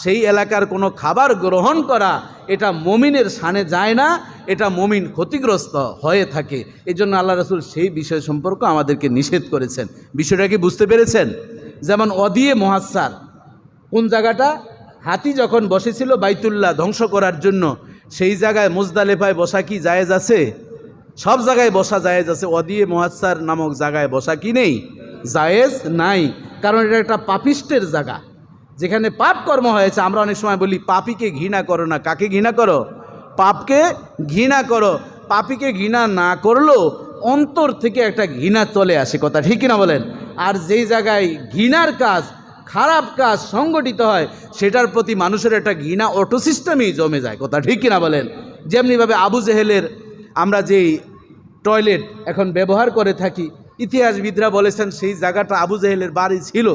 সেই এলাকার কোনো খাবার গ্রহণ করা, এটা মুমিনের শানে যায় না, এটা মুমিন ক্ষতিগ্রস্ত হয়ে থাকে। এই জন্য আল্লাহ রাসূল সেই বিষয় সম্পর্কে আমাদেরকে নিষেধ করেছেন। বিষয়টা কি বুঝতে পেরেছেন? যেমন অদিয়ে মুহাসসার, কোন জায়গাটা? হাতি যখন বসেছিল বাইতুল্লাহ ধ্বংস করার জন্য, সেই জায়গায় মুজদালেফায় বসা কি জায়েজ আছে? সব জায়গায় বসা জায়েজ আছে। অদিয়ে মুহাসসার নামক জায়গায় বসা কি নেই? জায়েজ নাই। কারণ এটা একটা পাপিষ্টের জায়গা, যেখানে পাপ কর্ম হয়েছে। আমরা অনেক সময় বলি পাপীকে ঘৃণা করো না। কাকে ঘৃণা করো? পাপকে ঘৃণা করো। পাপীকে ঘৃণা না করলেও অন্তর থেকে একটা ঘৃণা চলে আসে, কথা ঠিক কিনা বলেন? আর যেই জায়গায় ঘৃণার কাজ, খারাপ কাজ সংগঠিত হয়, সেটার প্রতি মানুষের একটা ঘৃণা অটো সিস্টেমেই জমে যায়, কথা ঠিক কিনা বলেন? যেমনিভাবে আবু জেহেলের আমরা যেই টয়লেট এখন ব্যবহার করে থাকি, ইতিহাসবিদরা বলেছেন সেই জায়গাটা আবু জেহেলের বাড়ি ছিল।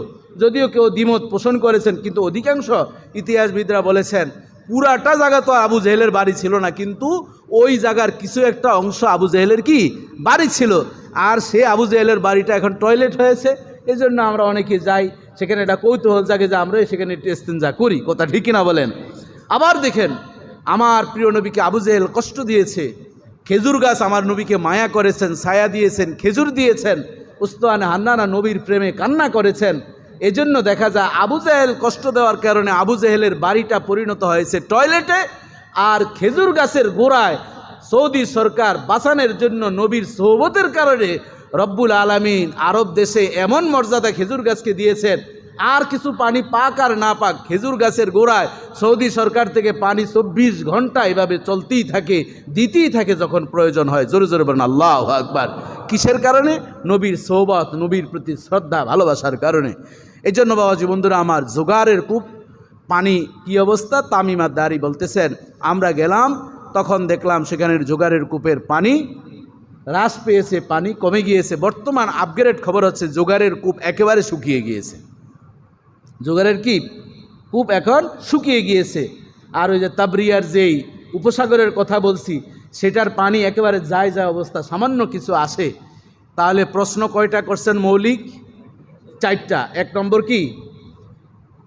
যদিও কেউ দ্বিমত পোষণ করেছেন, কিন্তু অধিকাংশ ইতিহাসবিদরা বলেছেন পুরাটা জায়গা তো আবু জেহেলের বাড়ি ছিল না, কিন্তু ওই জায়গার কিছু একটা অংশ আবু জেহেলের কি বাড়ি ছিল। আর সে আবু জেহেলের বাড়িটা এখন টয়লেট হয়েছে। এই জন্য আমরা অনেকে যাই সেখানে, একটা কৌতূহল জাগে যে আমরা সেখানে ইস্তেঞ্জা করি, কথা ঠিক কিনা বলেন? আবার দেখেন, আমার প্রিয় নবীকে আবু জেহেল কষ্ট দিয়েছে। খেজুর গাছ আমার নবীকে মায়া করেছেন, ছায়া দিয়েছেন, খেজুর দিয়েছেন। উসমানে হান্নানা নবীর প্রেমে কান্না করেছেন। এজন্য দেখা যায় আবু জেহেল কষ্ট দেওয়ার কারণে আবু জেহেলের বাড়িটা পরিণত হয়েছে টয়লেটে। আর খেজুর গাছের গোড়ায় সৌদি সরকার বাঁচানোর জন্য নবীর সোহবতের কারণে রব্বুল আলামিন আরব দেশে এমন মর্যাদা খেজুর গাছকে দিয়েছেন, আর কিছু পানি পাক আর না পাক, খেজুর গাছের গোড়ায় সৌদি সরকার থেকে পানি 24 ঘন্টা এভাবে চলতেই থাকে, দিতেই থাকে যখন প্রয়োজন হয়। জোরে জোরে বলেন আল্লাহু আকবার। কিসের কারণে? নবীর সোহবত, নবীর প্রতি শ্রদ্ধা ভালোবাসার কারণে। এই জন্য বাবাজি বন্ধুরা আমার, জোগাড়ের কূপ পানি কি অবস্থা? তামিমা দারি বলতেছেন, আমরা গেলাম তখন দেখলাম সেখানের জোগাড়ের কূপের পানি হ্রাস পেয়েছে, পানি কমে গিয়েছে। বর্তমান আপগ্রেড খবর হচ্ছে জোগাড়ের কূপ একেবারে শুকিয়ে গিয়েছে। জোগাড়ের কি কূপ এখন শুকিয়ে গিয়েছে। আর ওই যে তাবরিয়ার যেই উপসাগরের কথা বলছি, সেটার পানি একেবারে যায় অবস্থা, সামান্য কিছু আসে। তাহলে প্রশ্ন কয়টা করছেন? মৌলিক 4টা। 1 নম্বর কি?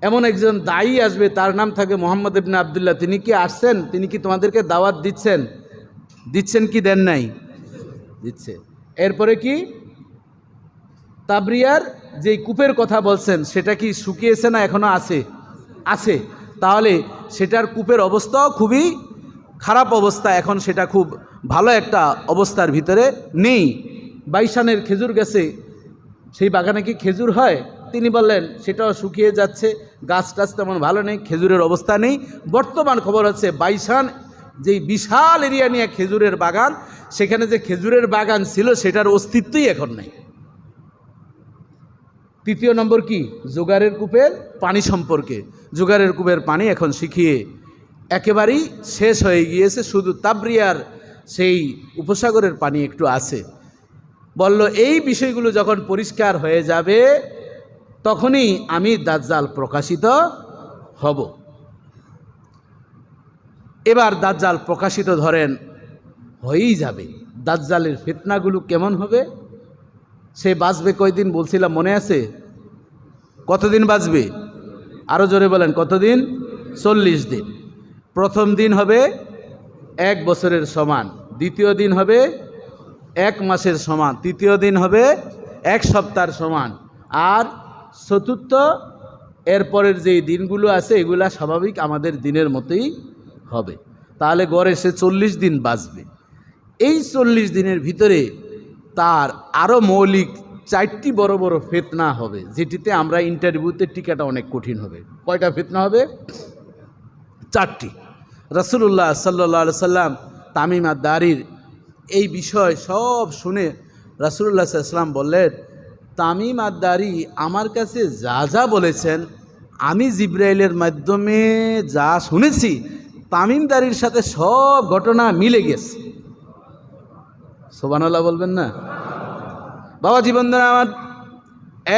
এমন একজন দায়ী আসবে, তার নাম থাকে মোহাম্মদ ইবনে আবদুল্লাহ। তিনি কি আসছেন? তিনি কি তোমাদেরকে দাওয়াত দিচ্ছেন? দিচ্ছেন কি দেন নাই? দিচ্ছে। এরপরে কি? তাবরিয়ার যেই কূপের কথা বলছেন সেটা কি শুকিয়েছে না এখনো আছে? আছে। তাহলে সেটার কূপের অবস্থাও খুবই খারাপ অবস্থা, এখন সেটা খুব ভালো একটা অবস্থার ভিতরে নেই। বাইশানের খেজুর গেছে, সেই বাগানে কি খেজুর হয়? তিনি বললেন সেটাও শুকিয়ে যাচ্ছে, গাছ টাছ তেমন ভালো নেই, খেজুরের অবস্থা নেই। বর্তমান খবর হচ্ছে বাইশান যেই বিশাল এরিয়া নিয়ে খেজুরের বাগান, সেখানে যে খেজুরের বাগান ছিল সেটার অস্তিত্বই এখন নেই। 3 নম্বর কি? জোগাড়ের কূপের পানি সম্পর্কে। জোগাড়ের কূপের পানি এখন শুকিয়ে একেবারেই শেষ হয়ে গিয়েছে, শুধু তাবরিয়ার সেই উপসাগরের পানি একটু আছে। বলল এই বিষয়গুলো যখন পরিষ্কার হয়ে যাবে তখনই আমি দাজ্জাল প্রকাশিত হব। এবার দাজ্জাল প্রকাশিত ধরেন হয়েই যাবে। দাজ্জালের ফিতনাগুলো কেমন হবে? সে বাঁচবে কয়দিন বলছিলাম, মনে আছে? কতদিন বাঁচবে? আরও জোরে বলেন, কতদিন? 40 দিন। প্রথম দিন হবে 1 বছরের সমান, দ্বিতীয় দিন হবে 1 মাসের সমান, তৃতীয় দিন হবে 1 সপ্তাহের সমান, আর চতুর্থ এরপরের যেই দিনগুলো আছে এগুলা স্বাভাবিক আমাদের দিনের মতোই হবে। তাহলে গড়ে সে 40 দিন বাঁচবে। এই 40 দিনের ভিতরে তার আরও মৌলিক 4টি বড় বড় ফিতনা হবে, যেটিতে আমরা ইন্টারভিউতে টিকাটা অনেক কঠিন হবে। কয়টা ফিতনা হবে? 4টি। রাসূলুল্লাহ সাল্লাল্লাহু আলাইহি সাল্লাম তামিম আদ-দারির এই বিষয় সব শুনে রাসূলুল্লাহ সাল্লাল্লাহু আলাইহি সাল্লাম বললেন, তামিম আদ-দারি আমার কাছে যা যা বলেছেন আমি জিবরাইলের মাধ্যমে যা শুনেছি তামিম দারির সাথে সব ঘটনা মিলে গেছে। সুবহানাল্লাহ বলবেন না? বাবা জীবনদান আমার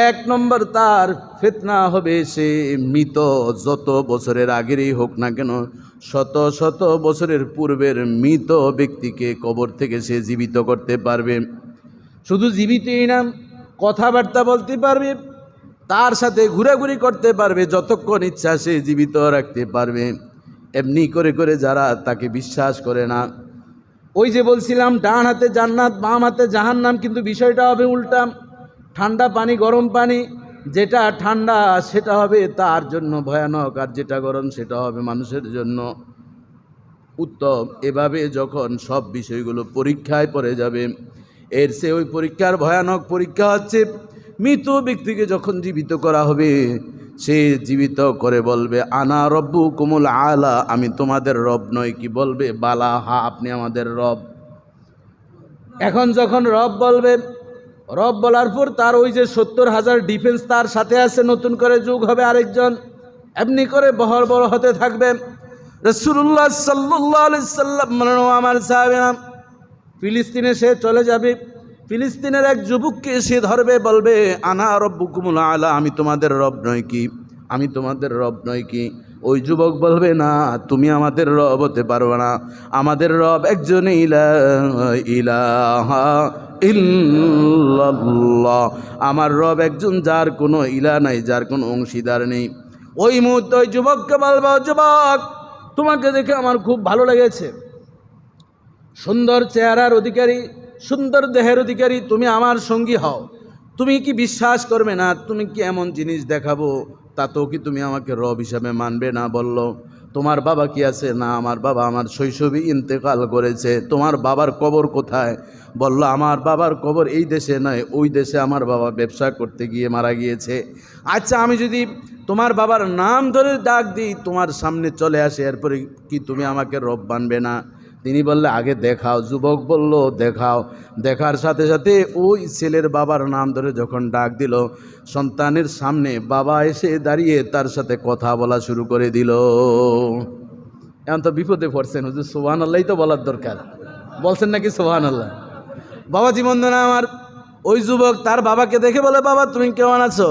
1 নম্বর তার ফিতনা হবে সে মৃত, যত বছরের আগেরই হোক না কেন, শত শত বছরের পূর্বের মৃত ব্যক্তিকে কবর থেকে সে জীবিত করতে পারবে। শুধু জীবিতই না, কথাবার্তা বলতে পারবে, তার সাথে ঘোরাঘুরি করতে পারবে, যতক্ষণ ইচ্ছা সে জীবিত রাখতে পারবে। এমনি করে করে যারা তাকে বিশ্বাস করে না, ওই যে বলছিলাম ডান হাতে জান্নাত বাম হাতে জাহান্নাম, কিন্তু বিষয়টা হবে উল্টা। ঠান্ডা পানি গরম পানি, যেটা ঠান্ডা সেটা হবে তার জন্য ভয়ানক, আর যেটা গরম সেটা হবে মানুষের জন্য উত্তম। এভাবে যখন সব বিষয়গুলো পরীক্ষায় পড়ে যাবে, এর সে ওই পরীক্ষার ভয়ানক পরীক্ষা হচ্ছে মৃত ব্যক্তিকে যখন জীবিত করা হবে, সে জীবিত করে বলবে আনা রব্বুকুমুল আলা, আমি তোমাদের রব নই কি? বলবে বালা, হা আপনি আমাদের রব। এখন যখন রব বলবে, রব বলার পর তার ওই যে 70,000 ডিফেন্স তার সাথে আছে, নতুন করে যোগ হবে আরেকজন, এমনি করে বহর বড় হতে থাকবে। রাসূলুল্লাহ সাল্লাল্লাহু আলাইহি সাল্লাম আমার সাহাবীরা ফিলিস্তিনে সে চলে যাবে, ফিলিস্তিনের এক যুবককে সে ধরবে, বলবে আনা রব্বুকুমুল আলা, আমি তোমাদের রব নই কি? আমি তোমাদের রব নই কি? ওই যুবক বলবে না, তুমি আমাদের রব হতে পারবে না, আমাদের রব একজনই, লা ইলাহা ইল্লাল্লাহ, আমার রব একজন, যার কোনো ইলাহ নাই, যার কোনো অংশীদার নেই। ওই মুহূর্তে ওই যুবককে বলবে, যুবক তোমাকে দেখে আমার খুব ভালো লেগেছে, সুন্দর চেহারার অধিকারী, সুন্দর দেহের অধিকারী, তুমি আমার সঙ্গী হও। তুমি কি বিশ্বাস করবে না? তুমি কি এমন জিনিস দেখাবো তাতেও কি তুমি আমাকে রব হিসাবে মানবে না? বলল তোমার বাবা কি আছে? না, আমার বাবা আমার শৈশবেই ইন্তেকাল করেছে। তোমার বাবার কবর কোথায়? বলল আমার বাবার কবর এই দেশে নয়, ওই দেশে আমার বাবা ব্যবসা করতে গিয়ে মারা গিয়েছে। আচ্ছা, আমি যদি তোমার বাবার নাম ধরে ডাক দিই, তোমার সামনে চলে আসে, এরপরে কি তুমি আমাকে রব মানবে না? তিনি বললে আগে দেখাও। যুবক বলল দেখাও। দেখার সাথে সাথে ওই ছেলের বাবার নাম ধরে যখন ডাক দিল, সন্তানের সামনে বাবা এসে দাঁড়িয়ে তার সাথে কথা বলা শুরু করে দিল। এখন তো বিপদে পড়ছেন হুজুর, সুবহানাল্লাহই তো বলার দরকার, বলছেন নাকি সুবহানাল্লাহ? বাবা জীবনদানা আমার, ওই যুবক তার বাবাকে দেখে বলে বাবা তুমি কেমন আছো?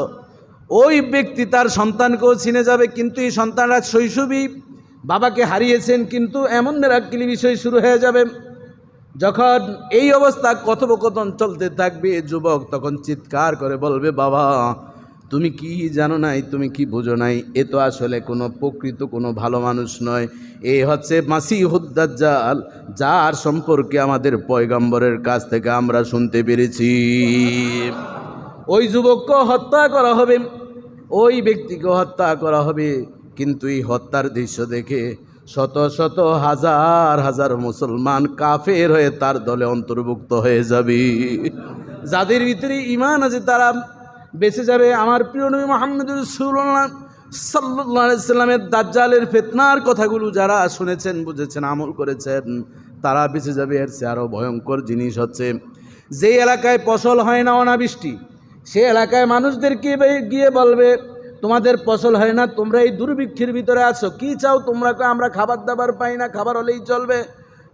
ওই ব্যক্তি তার সন্তানকেও চিনে যাবে, কিন্তু এই সন্তানরা শৈশবই বাবাকে হারিয়েছেন, কিন্তু এমন মেরাক্কিলি বিষয় শুরু হয়ে যাবে। যখন এই অবস্থা কথোপকথন চলতে থাকবে, যুবক তখন চিৎকার করে বলবে বাবা তুমি কি জানো নাই, তুমি কি বুঝো নাই, এ তো আসলে কোনো প্রকৃত কোনো ভালো মানুষ নয়, এ হচ্ছে মাসিহুদ দাজ্জাল, যার সম্পর্কে আমাদের পয়গম্বরের কাছ থেকে আমরা শুনতে পেরেছি। ওই যুবককে হত্যা করা হবে, ওই ব্যক্তিকে হত্যা করা হবে, কিন্তু এই হত্যার দৃশ্য দেখে শত শত হাজার হাজার মুসলমান কাফের হয়ে তার দলে অন্তর্ভুক্ত হয়ে যাবে। যাদের ভিতরে ঈমান আছে তারা বেঁচে যাবে। আমার প্রিয় নবী মুহাম্মদ রাসূলুল্লাহ সাল্লাল্লাহু আলাইহি সাল্লামের দাজ্জালের ফিতনার কথাগুলো যারা শুনেছেন, বুঝেছেন, আমল করেছেন, তারা বেঁচে যাবে। এর চেয়ে আরও ভয়ঙ্কর জিনিস হচ্ছে, যে এলাকায় ফসল হয় না, অনাবৃষ্টি, সে এলাকায় মানুষদেরকে গিয়ে বলবে তোমাদের ফসল হয় না, তোমরা এই দুর্ভিক্ষের ভিতরে আছো, কি চাও তোমরা? আমরা খাবার দাবার পাই না, খাবার হলেই চলবে,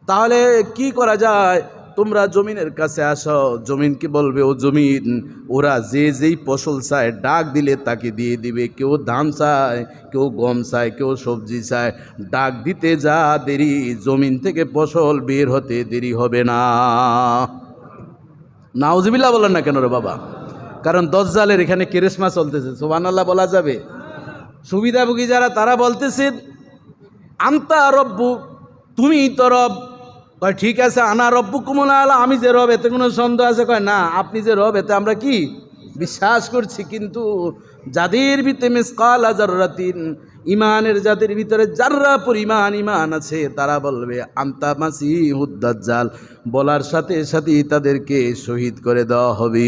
তাহলে কি করা যায়? তোমরা জমিনের কাছে আসো। জমিনকে বলবে, ও জমিন, ওরা যে যেই ফসল চায় ডাক দিলে তাকে দিয়ে দিবে। কেউ ধান চায়, কেউ গম চায়, কেউ সবজি চায়। ডাক দিতে যা দেরি, জমিন থেকে ফসল বের হতে দেরি হবে না। নাউজুবিল্লাহ বলেন না কেন রে বাবা? কারণ দজ্জালের এখানে কেরেসমা চলতেছে। সুবহানাল্লাহ বলা যাবে? সুবিধাভোগী যারা তারা বলতেছেন আন্তা রব্বু, তুমি তো রব। কয় ঠিক আছে, আনা রব্বুকুমুল আলা, আমি যে রব এতে কোনো সন্দেহ আছে? কয় না, আপনি যে রব এতে আমরা কি বিশ্বাস করছি, কিন্তু যাদের ভিতরে মিসকাল যাররাতিন, ইমানের যাদের ভিতরে যাররা পরিমাণ ইমান আছে, তারা বলবে আন্তা মাসিহুদ দাজ্জাল। বলার সাথে সাথেই তাদেরকে শহীদ করে দেওয়া হবে।